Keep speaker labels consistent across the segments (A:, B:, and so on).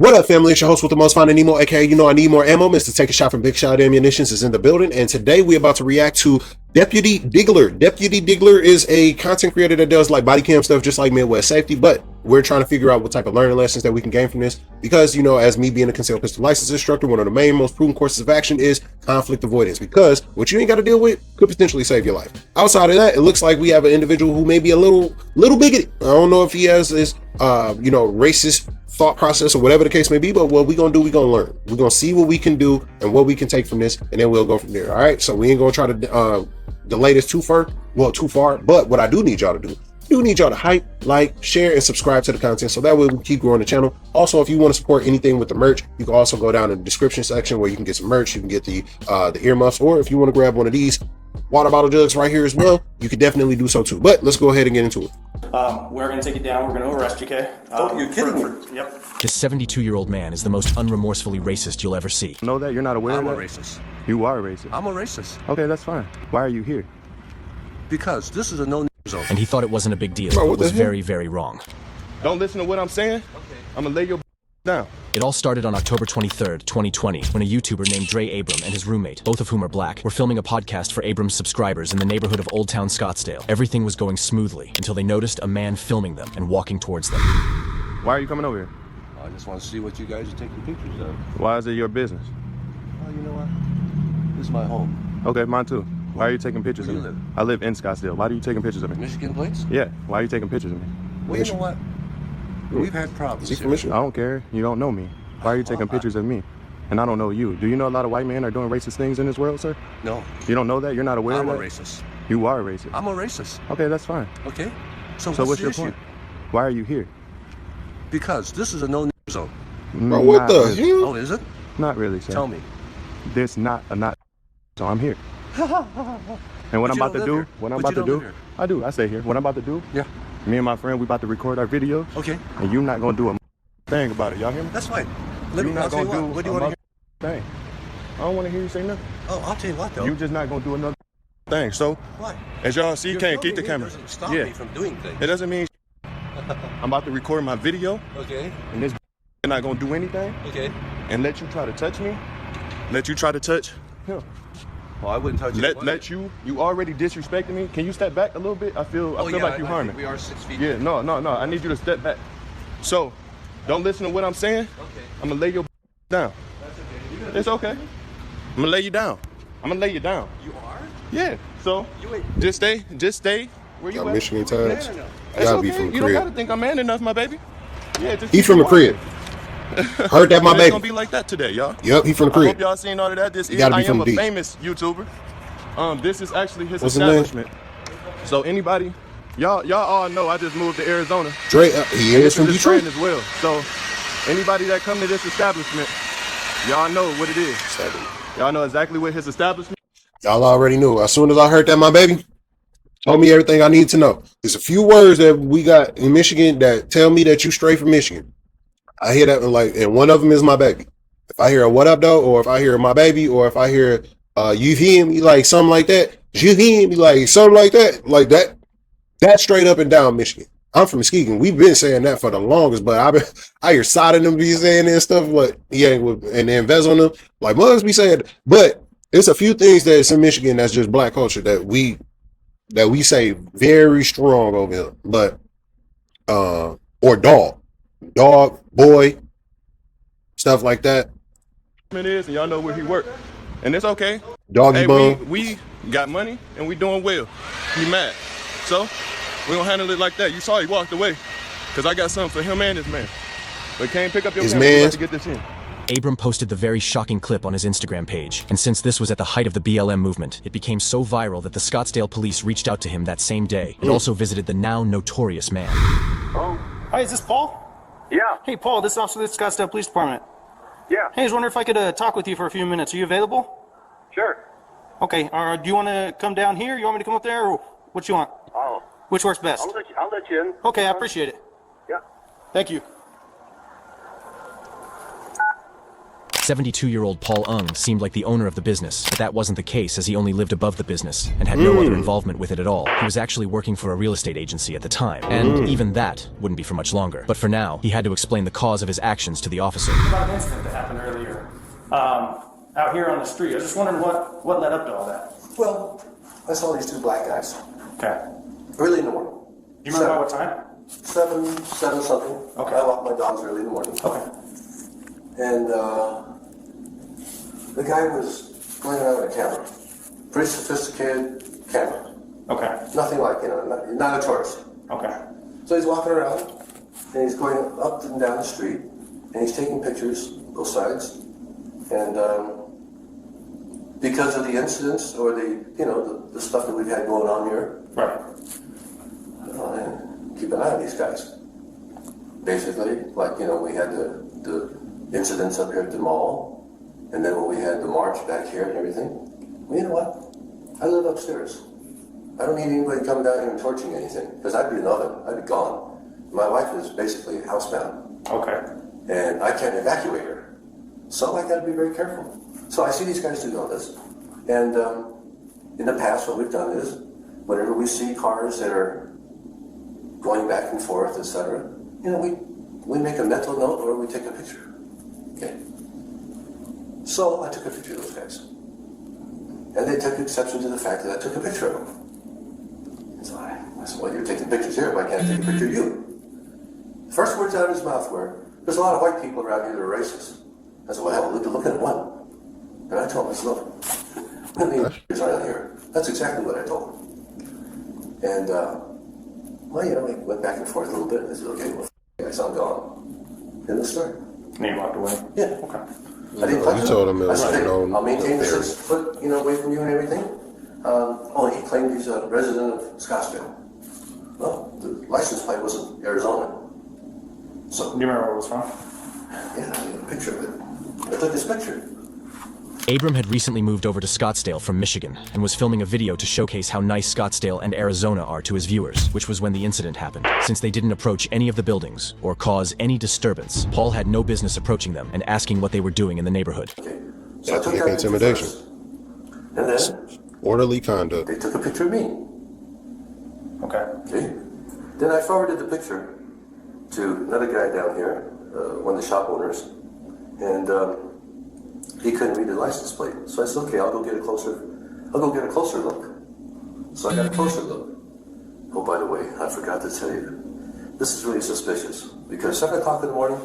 A: What up, family? It's your host with the most fun, Nemo, aka I Need More Ammo. Mr. Take a Shot from Big Shot Ammunitions is in the building, and today we're about to react to Deputy Diggler. Deputy Diggler is a content creator that does like body cam stuff, just like Midwest Safety, but we're trying to figure out what type of learning lessons that we can gain from this, because as me being a concealed pistol license instructor, one of the main most proven courses of action is conflict avoidance, because what you ain't got to deal with could potentially save your life. Outside of that, it looks like we have an individual who may be a little bigoted. I don't know if he has this racist thought process or whatever the case may be, but what we gonna do, we gonna learn. We're gonna see what we can do and what we can take from this, and then we'll go from there. All right, so we ain't gonna try to delay this too far, but what I do need y'all to do, to hype, like, share, and subscribe to the content, so that way we keep growing the channel. Also, if you want to support anything with the merch, you can also go down in the description section where you can get some merch. You can get the earmuffs, or if you want to grab one of these water bottle jugs right here as well, you could definitely do so too. But let's go ahead and get into it.
B: We're going to take it down. We're going to arrest you, okay?
C: Oh, you're kidding me?
B: Yep.
D: This 72-year-old man is the most unremorsefully racist you'll ever see.
E: Know that? You're not aware of that?
C: I'm a racist.
E: You are a racist.
C: I'm a racist.
E: Okay, that's fine. Why are you here?
C: Because this is a no zone.
D: And he thought it wasn't a big deal,
A: Bro,
D: but
A: what the
D: was
A: hell?
D: very, very wrong.
E: Don't listen to what I'm saying.
C: Okay.
E: I'm gonna lay your down.
D: It all started on October 23rd, 2020, when a YouTuber named Dre Abram and his roommate, both of whom are black, were filming a podcast for Abram's subscribers in the neighborhood of Old Town Scottsdale. Everything was going smoothly until they noticed a man filming them and walking towards them.
E: Why are you coming over here?
C: I just want to see what you guys are taking pictures of.
E: Why is it your business?
C: Oh, you know what? This is my home.
E: Okay, mine too. Why are you taking pictures
C: Where
E: of
C: do
E: me?
C: you live?
E: I live in Scottsdale. Why are you taking pictures of me?
C: Michigan plates?
E: Yeah, why are you taking pictures of me?
C: Well, you know what? We've had problems
A: Is he from
C: here.
A: Michigan?
E: I don't care. You don't know me. Why are you taking pictures of me? And I don't know you. Do you know a lot of white men are doing racist things in this world, sir?
C: No,
E: You don't know that? You're not aware
C: I'm a
E: of that?
C: racist.
E: You are a racist.
C: I'm a racist.
E: Okay, that's fine.
C: Okay? So
E: So what's
C: the
E: your
C: issue?
E: point? Why are you here?
C: Because this is a no zone.
A: Bro, what
E: Not
A: the
E: really.
A: hell?
C: Oh, is it?
E: Not really, sir.
C: Tell me.
E: There's not a not, so I'm here. And what
C: But
E: I'm
C: you
E: about
C: don't
E: to
C: live
E: do,
C: here.
E: what I'm
C: But
E: about
C: you
E: to
C: don't
E: do,
C: live here.
E: I do. I stay here. What I'm about to do,
C: Yeah.
E: me and my friend, we about to record our video,
C: Okay.
E: and you not gonna do a thing about it. Y'all hear me?
C: That's fine. Let
E: You
C: me, I'll
E: not
C: tell you
E: gonna
C: what.
E: do
C: What do you want to hear?
E: thing. I don't want to hear you say nothing.
C: Oh, I'll tell you what, though.
E: You just not gonna do another thing. So,
C: What?
E: as y'all see, you
C: You're
E: can't keep the
C: filming me
E: camera.
C: doesn't stop
E: Yeah,
C: me from doing things.
E: it doesn't mean. I'm about to record my video,
C: Okay.
E: and this not gonna do anything,
C: Okay.
E: and let you try to touch me. Let you try to touch him.
C: Well, I wouldn't touch it.
E: Let you already disrespecting me. Can you step back a little bit? I feel
C: Oh, yeah,
E: like you
C: I
E: harming.
C: think we are 6 feet.
E: Yeah, no. I need you to step back. So, don't listen to what I'm saying.
C: Okay.
E: I'm gonna lay your down.
C: That's okay.
E: It's okay. I'm gonna lay you down. I'm gonna lay you down.
C: You are?
E: Yeah. So,
C: You ain't.
E: just stay where you
A: Got
E: at.
A: Michigan
C: Man
A: ties.
C: or no?
E: It's
A: Gotta
E: okay.
A: be from the
E: You don't gotta
A: crib.
E: think I'm man enough, my baby. Yeah, just
A: He
E: keep
A: from the
E: it
A: crib. Heard that, my
E: It's
A: baby.
E: gonna be like that today, y'all.
A: Yep, he from the
E: I hope
A: crib.
E: y'all seen all of that. This is
A: gotta be
E: I am
A: from
E: a
A: deep.
E: famous YouTuber. This is actually his
A: What's his name?
E: establishment. So anybody, y'all all know I just moved to Arizona.
A: Dre, he
E: And
A: is
E: this
A: from
E: his
A: Detroit.
E: friend as well. So anybody that come to this establishment, y'all know what it is. Y'all know exactly what his establishment.
A: Y'all already knew. As soon as I heard that, my baby told me everything I need to know. There's a few words that we got in Michigan that tell me that you straight from Michigan. I hear that, and one of them is my baby. If I hear a what up though, or if I hear my baby, or if I hear you hear me, like something like that, you hear me, like something like that, that's straight up and down Michigan. I'm from Muskegon. We've been saying that for the longest, but I hear side of them be saying that and stuff, but yeah, and then Vez on them, like mugs be saying, but it's a few things that's in Michigan that's just black culture that we say very strong over here. But or dog, boy, stuff like that.
E: is, and y'all know where he worked. And it's okay.
A: Doggy
E: Hey,
A: bone.
E: we got money and we doing well. He mad. So we gonna handle it like that. You saw he walked away. Cause I got something for him and his man. But can't pick up your
A: His
E: camera. We
A: man.
E: about to get this in.
D: Abram posted the very shocking clip on his Instagram page, and since this was at the height of the BLM movement, it became so viral that the Scottsdale police reached out to him that same day and also visited the now notorious man.
B: Hi, is this Paul?
F: Yeah,
B: Hey, Paul, this is Officer with the Scottsdale Police Department.
F: yeah,
B: Hey, I was wondering if I could talk with you for a few minutes. Are you available?
F: sure.
B: Okay, do you want to come down here? You want me to come up there? Or what you want?
F: Oh,
B: Which works best?
F: I'll let you in.
B: Okay, I appreciate it.
F: Yeah.
B: Thank you.
D: 72-year-old Paul Ung seemed like the owner of the business, but that wasn't the case as he only lived above the business and had no other involvement with it at all. He was actually working for a real estate agency at the time, and even that wouldn't be for much longer. But for now, he had to explain the cause of his actions to the officer.
B: About an incident that happened earlier, out here on the street. I was just wondering what led up to all that.
C: Well, I saw these two black guys
B: Okay.
C: early in the morning.
B: Do you remember what time?
C: Seven something.
B: Okay.
C: I walk my dogs early in the morning.
B: Okay.
C: And the guy was going around with a camera. Pretty sophisticated camera.
B: Okay.
C: Nothing like, not a tourist.
B: Okay.
C: So he's walking around, and he's going up and down the street, and he's taking pictures, both sides. And because of the incidents or the stuff that we've had going on here,
B: Right.
C: keep an eye on these guys. Basically, like, we had the incidents up here at the mall, and then when we had the march back here and everything. Well, you know what? I live upstairs. I don't need anybody coming down here and torching anything, because I'd be in the oven. I'd be gone. My wife is basically housebound,
B: Okay.
C: and I can't evacuate her. So I gotta be very careful. So I see these guys do all this, and in the past what we've done is, whenever we see cars that are going back and forth, etc., we make a mental note or we take a picture. Okay. So I took a picture of those guys, and they took exception to the fact that I took a picture of them. And so I said, "Well, you're taking pictures here, why can't I take a picture of you?" The first words out of his mouth were, "There's a lot of white people around here that are racist." I said, "Well, hell, look at one." And I told him, I said, "Look, how many pictures around here?" That's exactly what I told him. And, we went back and forth a little bit. I said, "Okay, well, guys, I'm gone." And the story.
B: And you walked away?
C: Yeah.
B: Okay.
C: I didn't touch
A: You told him it
C: I
A: was
C: said, "Hey,
A: no-
C: I'll maintain
A: no
C: the
A: fair.
C: 6 foot, away from you and everything." He claimed he's a resident of Scottsdale. Well, the license plate wasn't Arizona. So,
B: Do you remember where it was from?
C: yeah, I need a picture of it. I took this picture.
D: Abram had recently moved over to Scottsdale from Michigan and was filming a video to showcase how nice Scottsdale and Arizona are to his viewers, which was when the incident happened. Since they didn't approach any of the buildings or cause any disturbance, Paul had no business approaching them and asking what they were doing in the neighborhood.
C: Okay. So I
A: That's
C: took
A: like
C: that picture
A: intimidation.
C: first. And then
A: Orderly conduct.
C: they took a picture of me.
B: Okay.
C: Okay. Then I forwarded the picture to another guy down here, one of the shop owners, and he couldn't read the license plate. So I said, "Okay, I'll go get a closer look." So I got a closer look. Oh, by the way, I forgot to tell you, this is really suspicious because 7 o'clock in the morning,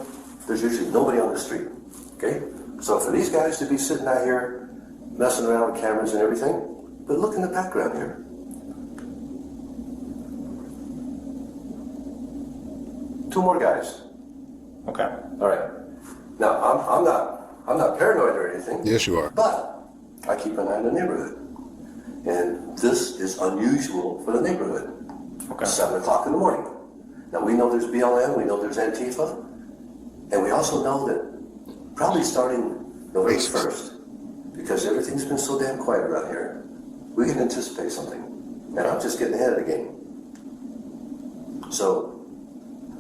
C: there's usually nobody on the street. Okay, so for these guys to be sitting out here messing around with cameras and everything, but look in the background here. Two more guys.
B: Okay.
C: All right. Now I'm not paranoid or anything.
A: Yes, you are.
C: But I keep an eye on the neighborhood, and this is unusual for the neighborhood.
B: Okay.
C: 7 o'clock in the morning. Now we know there's BLM, we know there's Antifa, and we also know that probably starting November
A: Racist.
C: 1st, because everything's been so damn quiet around here, we can anticipate something. And I'm just getting ahead of the game. So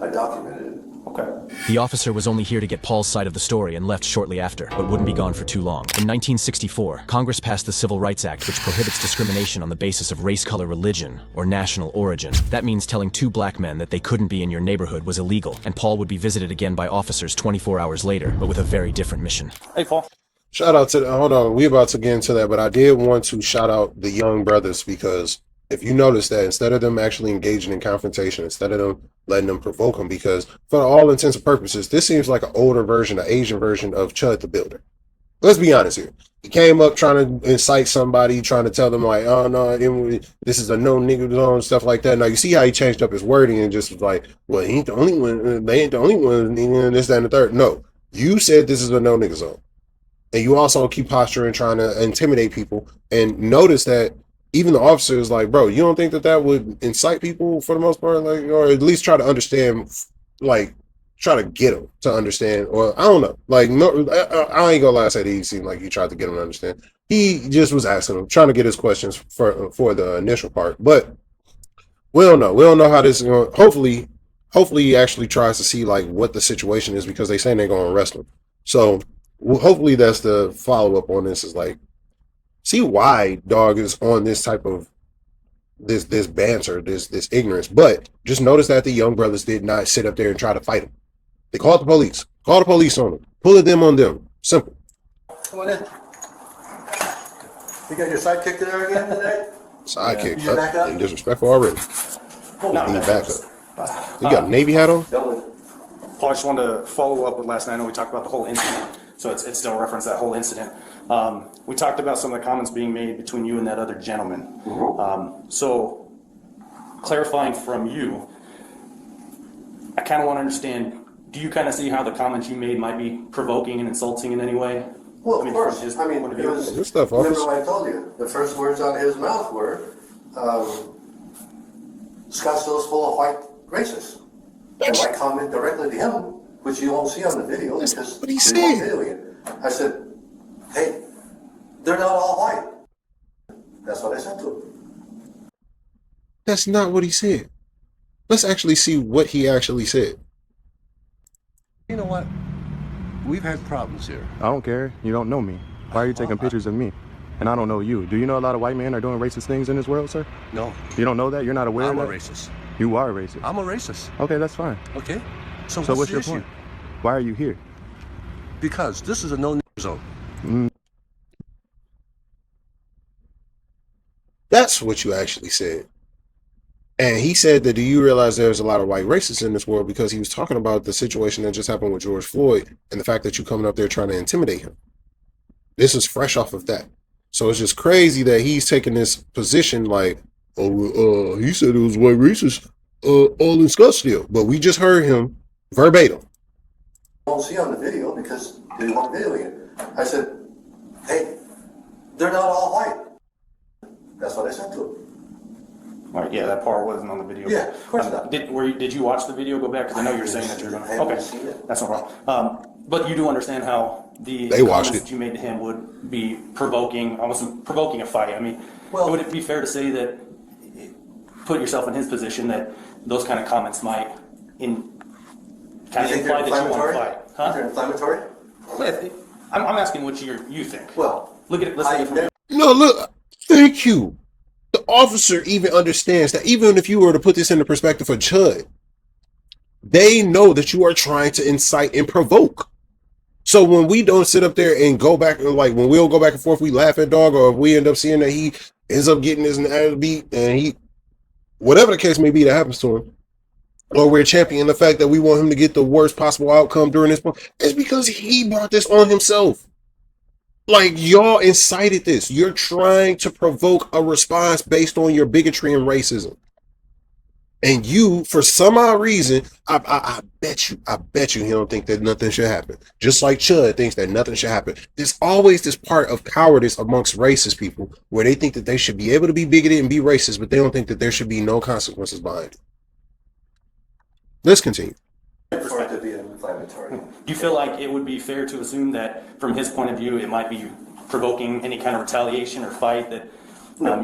C: I documented it.
B: Okay.
D: The officer was only here to get Paul's side of the story and left shortly after, but wouldn't be gone for too long. In 1964, Congress passed the Civil Rights Act, which prohibits discrimination on the basis of race, color, religion, or national origin. That means telling 2 black men that they couldn't be in your neighborhood was illegal, and Paul would be visited again by officers 24 hours later, but with a very different mission.
B: Hey, Paul.
A: Shout out to hold on, we about to get into that, but I did want to shout out the young brothers because if you notice that instead of them actually engaging in confrontation, instead of them letting them provoke them, because for all intents and purposes, this seems like an older version, an Asian version of Chud the Builder. Let's be honest here. He came up trying to incite somebody, trying to tell them like, "Oh no, this is a no nigga zone," stuff like that. Now you see how he changed up his wording and just was like, "Well, he ain't the only one. They ain't the only one. This, that, and the third." No, you said this is a no nigga zone, and you also keep posturing, trying to intimidate people. And notice that even the officer is like, "Bro, you don't think that would incite people for the most part, like, or at least try to understand, like." Try to get him to understand, or I don't know. Like, no, I ain't gonna lie, I said he seemed like he tried to get him to understand. He just was asking him, trying to get his questions for the initial part. But we don't know. We don't know how this is going. Hopefully he actually tries to see like what the situation is, because they saying they're gonna arrest him. So well, hopefully that's the follow up on this. Is like, see why dog is on this type of this banter, this ignorance. But just notice that the young brothers did not sit up there and try to fight him. They called the police. Call the police on them. Pull them on them. Simple.
C: Come on in. You got your sidekick there again today?
A: Sidekick.
C: You back up?
A: Being disrespectful already.
B: No,
A: Need back up. You got a Navy hat on?
C: Gentlemen.
B: Paul, I just wanted to follow up with last night. I know we talked about the whole incident, so it's still reference that whole incident. We talked about some of the comments being made between you and that other gentleman. So, clarifying from you, I kind of want to understand, do you kind of see how the comments you made might be provoking and insulting in any way?
C: Well,
B: I mean,
C: of course.
B: from his
C: I mean,
B: point of
C: it
B: view.
C: was,
A: Good stuff,
C: remember
A: officer.
C: what I told you? The first words out of his mouth were, Scottsdale's full of white racists. And my comment directly to him, which you won't see on the video
A: That's
C: because
A: what he
C: they won't
A: said.
C: video it. I said, hey, they're not all white. That's what I said to him.
A: That's not what he said. Let's actually see what he actually said.
G: You know what? We've had problems here.
E: I don't care. You don't know me. Why are you taking pictures of me? And I don't know you. Do you know a lot of white men are doing racist things in this world, sir?
G: No,
E: You don't know that? You're not aware
G: I'm a
E: of that?
G: racist.
E: You are a racist.
G: I'm a racist.
E: Okay, that's fine.
G: Okay?
E: So
G: the
E: what's your
G: issue?
E: point? Why are you here?
G: Because this is a no zone.
A: That's what you actually said. And he said that, do you realize there's a lot of white racists in this world? Because he was talking about the situation that just happened with George Floyd and the fact that you coming up there trying to intimidate him. This is fresh off of that. So it's just crazy that he's taking this position like, oh, he said it was white racists all in Scottsdale. But we just heard him verbatim.
C: You won't see on the video because they won't video it. I said, hey, they're not all white. That's what I said to him.
B: Right, yeah, that part wasn't on the video.
C: Yeah, of course not.
B: Did you watch the video? Go back, because I know you're saying that you're going
C: I
B: to.
C: haven't
B: Okay,
C: seen it.
B: that's no problem. But you do understand how the
A: They watched
B: comments
A: it.
B: that you made to him would be provoking, almost provoking a fight. I mean,
C: Well-
B: would it be fair to say that, put yourself in his position, that those kind of comments might kind
C: You
B: of
C: think
B: imply
C: they're
B: that you want to
C: inflammatory?
B: fight? Huh?
C: They're inflammatory?
B: Yeah, I'm asking what you think.
C: Well,
B: Look at it. Let's
C: I've
B: say
C: never
A: No, look, thank you. The officer even understands that even if you were to put this into perspective for Chud, they know that you are trying to incite and provoke. So when we don't sit up there and go back, like when we don't go back and forth, we laugh at dog, or if we end up seeing that he ends up getting his ass beat and he, whatever the case may be that happens to him, or we're championing the fact that we want him to get the worst possible outcome during this point, it's because he brought this on himself. Like, y'all incited this. You're trying to provoke a response based on your bigotry and racism. And you, for some odd reason, I bet you he don't think that nothing should happen. Just like Chud thinks that nothing should happen. There's always this part of cowardice amongst racist people where they think that they should be able to be bigoted and be racist, but they don't think that there should be no consequences behind it. Let's continue.
C: for it to be inflammatory.
B: Do you feel like it would be fair to assume that, from his point of view, it might be provoking any kind of retaliation or fight that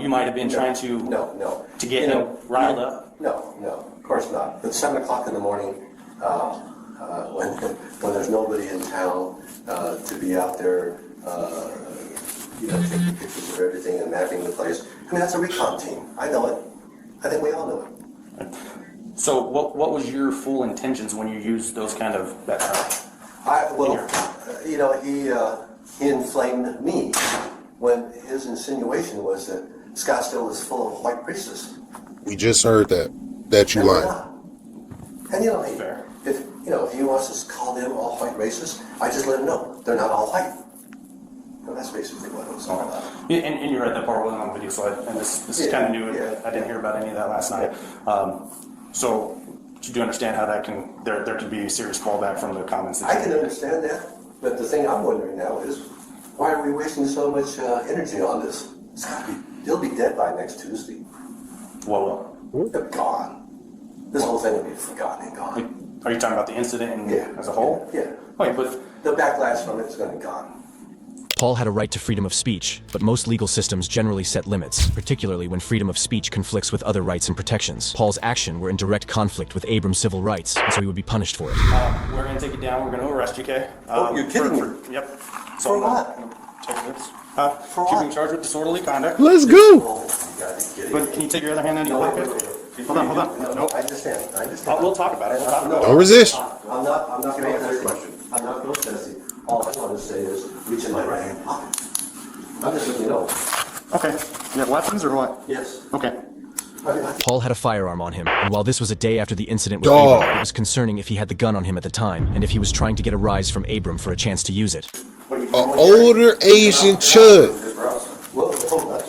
B: you might have been trying to
C: No.
B: to get
C: You
B: him
C: know,
B: riled up?
C: No, of course not. At 7 o'clock in the morning, when there's nobody in town, to be out there, taking pictures of everything and mapping the place. I mean, that's a recon team. I know it. I think we all know it.
B: So what was your full intentions when you used those kind of that
C: He inflamed me when his insinuation was that Scottsdale is full of white racists.
A: We just heard that you
C: And we're
A: lying.
C: not. And
B: Fair.
C: if he wants to call them all white racists, I just let him know they're not all white. That's basically what it was all about.
B: Yeah, and you're right, that part wasn't on video, so this is
C: Yeah,
B: kind of new.
C: yeah.
B: I didn't hear about any of that last night. So you do understand how that there could be a serious fallback from the comments that
C: I
B: you
C: can
B: made.
C: understand that, but the thing I'm wondering now is why are we wasting so much energy on this? He'll be dead by next Tuesday.
B: Well,
C: They're gone. This whole thing will be forgotten and gone.
B: are you talking about the incident
C: Yeah.
B: as a whole?
C: Yeah.
B: Wait, but
C: The backlash from it is going to be gone.
D: Paul had a right to freedom of speech, but most legal systems generally set limits, particularly when freedom of speech conflicts with other rights and protections. Paul's actions were in direct conflict with Abram's civil rights, and so he would be punished for it.
B: We're gonna take you down, we're gonna arrest you, okay?
C: You're kidding me.
B: Yep.
C: For what?
B: Take this.
C: For
B: You're
C: what?
B: being charged with disorderly conduct.
A: Let's go.
C: Oh, my God, you're kidding me.
B: But can you take your other hand out of your pocket? Hold on, hold on.
C: No, I understand. I understand.
B: We'll talk about it, we'll talk about it.
A: Don't resist.
C: I'm not going to answer your question. I'm not protesting. All I want to say is reach in my right hand pocket. I'm just letting you know.
B: Okay, you have weapons or what?
C: Yes.
B: Okay.
D: Paul had a firearm on him, and while this was a day after the incident with
A: Dog.
D: Abram, it was concerning if he had the gun on him at the time, and if he was trying to get a rise from Abram for a chance to use it.
A: An older Asian chud.
C: Well, hold on.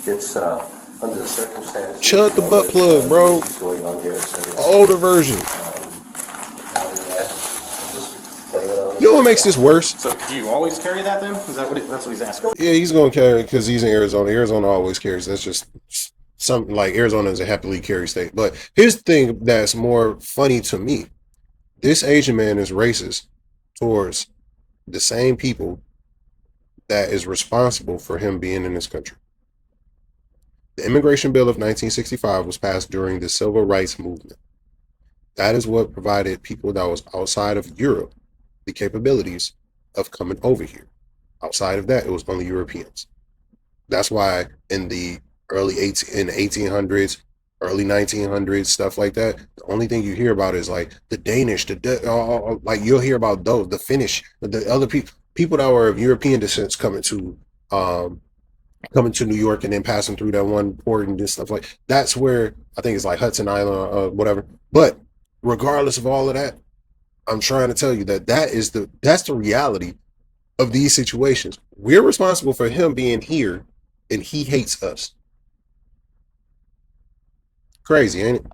C: It's under the circumstances.
A: Chud the butt plug, bro.
C: What's going on here? So,
A: Older version. You know what makes this worse?
B: So do you always carry that then? Is that that's what he's asking?
A: Yeah, he's gonna carry it because he's in Arizona. Arizona always carries. That's just something like Arizona is a happily carry state. But here's the thing that's more funny to me. This Asian man is racist towards the same people that is responsible for him being in this country. The Immigration Bill of 1965 was passed during the Civil Rights Movement. That is what provided people that was outside of Europe the capabilities of coming over here. Outside of that, it was only Europeans. That's why in the early 1800s, early 1900s, stuff like that, the only thing you hear about is like the Danish, like you'll hear about those, the Finnish, the other people that were of European descent coming to New York and then passing through that one port and stuff like that's where I think it's like Hudson Island or whatever. But regardless of all of that, I'm trying to tell you that that's the reality of these situations. We're responsible for him being here and he hates us. Crazy, ain't it?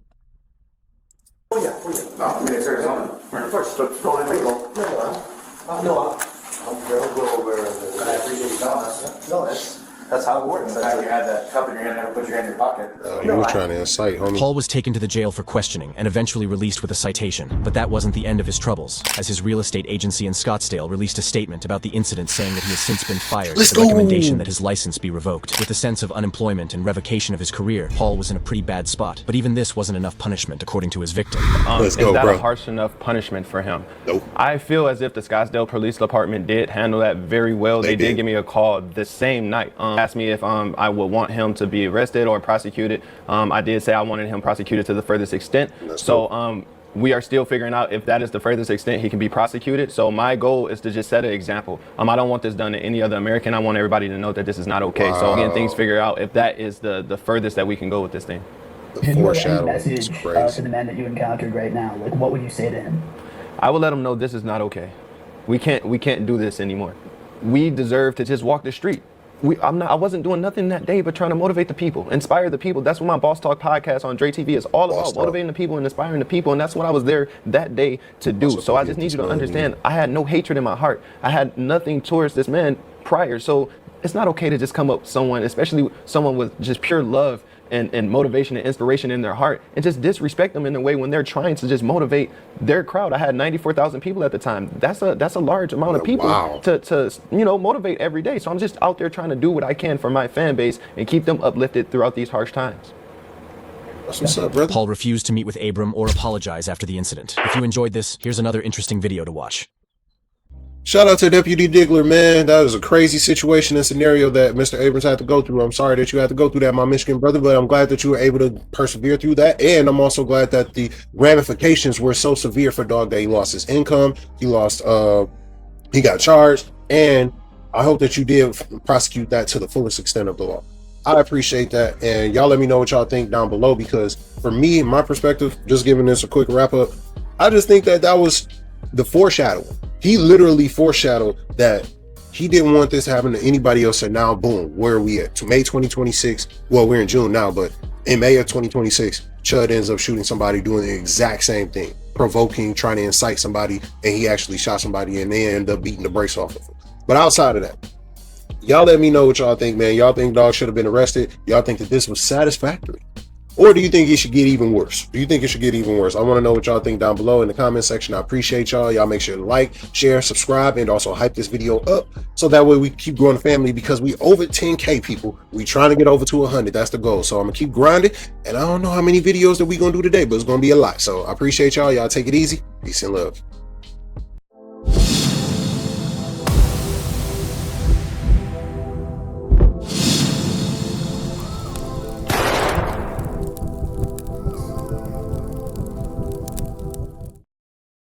C: Oh, yeah. Oh, yeah. It's Arizona. First, don't let me go. No, I'm going to go over and I appreciate you telling us. No, that's how it works. That's how you had that cup in your hand, never put your hand in your pocket.
A: You were trying to incite, homie.
D: Paul was taken to the jail for questioning and eventually released with a citation, but that wasn't the end of his troubles, as his real estate agency in Scottsdale released a statement about the incident saying that he has since been fired with the recommendation that his license be revoked. With a sense of unemployment and revocation of his career, Paul was in a pretty bad spot, but even this wasn't enough punishment according to his victim.
A: Let's go,
H: is that
A: bro.
H: a harsh enough punishment for him?
A: Nope.
H: I feel as if the Scottsdale Police Department did handle that very well. They did give me a call the same night. Asked me if I would want him to be arrested or prosecuted. I did say I wanted him prosecuted to the furthest extent. So we are still figuring out if that is the furthest extent he can be prosecuted. So my goal is to just set an example. I don't want this done to any other American. I want everybody to know that this is not okay. So getting things figured out if that is the furthest that we can go with this thing.
A: The foreshadowing is
I: message
A: crazy.
I: to the man that you encountered right now? Like, what would you say to him?
H: I would let him know this is not okay. We can't do this anymore. We deserve to just walk the street. I wasn't doing nothing that day but trying to motivate the people, inspire the people. That's what my Boss Talk podcast on Dre TV is all about, motivating the people and inspiring the people. And that's what I was there that day to do. So I just need you to understand, I had no hatred in my heart. I had nothing towards this man prior. So it's not okay to just come up with someone, especially someone with just pure love and motivation and inspiration in their heart, and just disrespect them in a way when they're trying to just motivate their crowd. I had 94,000 people at the time. That's a large amount of people to motivate every day. So I'm just out there trying to do what I can for my fan base and keep them uplifted throughout these harsh times.
A: That's what's up, brother.
D: Paul refused to meet with Abram or apologize after the incident. If you enjoyed this, here's another interesting video to watch.
A: Shout out to Deputy Diggler, man. That was a crazy situation and scenario that Mr. Abrams had to go through. I'm sorry that you had to go through that, my Michigan brother, but I'm glad that you were able to persevere through that. And I'm also glad that the ramifications were so severe for Dog that he lost his income. He got charged. And I hope that you did prosecute that to the fullest extent of the law. I appreciate that. And y'all let me know what y'all think down below, because for me, in my perspective, just giving this a quick wrap up, I just think that was the foreshadowing. He literally foreshadowed that he didn't want this to happen to anybody else, and now boom, where are we at? To May 2026. Well, we're in June now, but in May of 2026, Chud ends up shooting somebody doing the exact same thing, provoking, trying to incite somebody, and he actually shot somebody and they end up beating the brakes off of him. But outside of that, y'all let me know what y'all think, man. Y'all think Dog should have been arrested? Y'all think that this was satisfactory? Or do you think it should get even worse? Do you think it should get even worse? I want to know what y'all think down below in the comment section. I appreciate y'all. Y'all make sure to like, share, subscribe, and also hype this video up so that way we keep growing the family, because we over 10K people. We trying to get over to 100. That's the goal. So I'm gonna keep grinding, and I don't know how many videos that we gonna do today, but it's gonna be a lot. So I appreciate y'all. Y'all take it easy. Peace and love.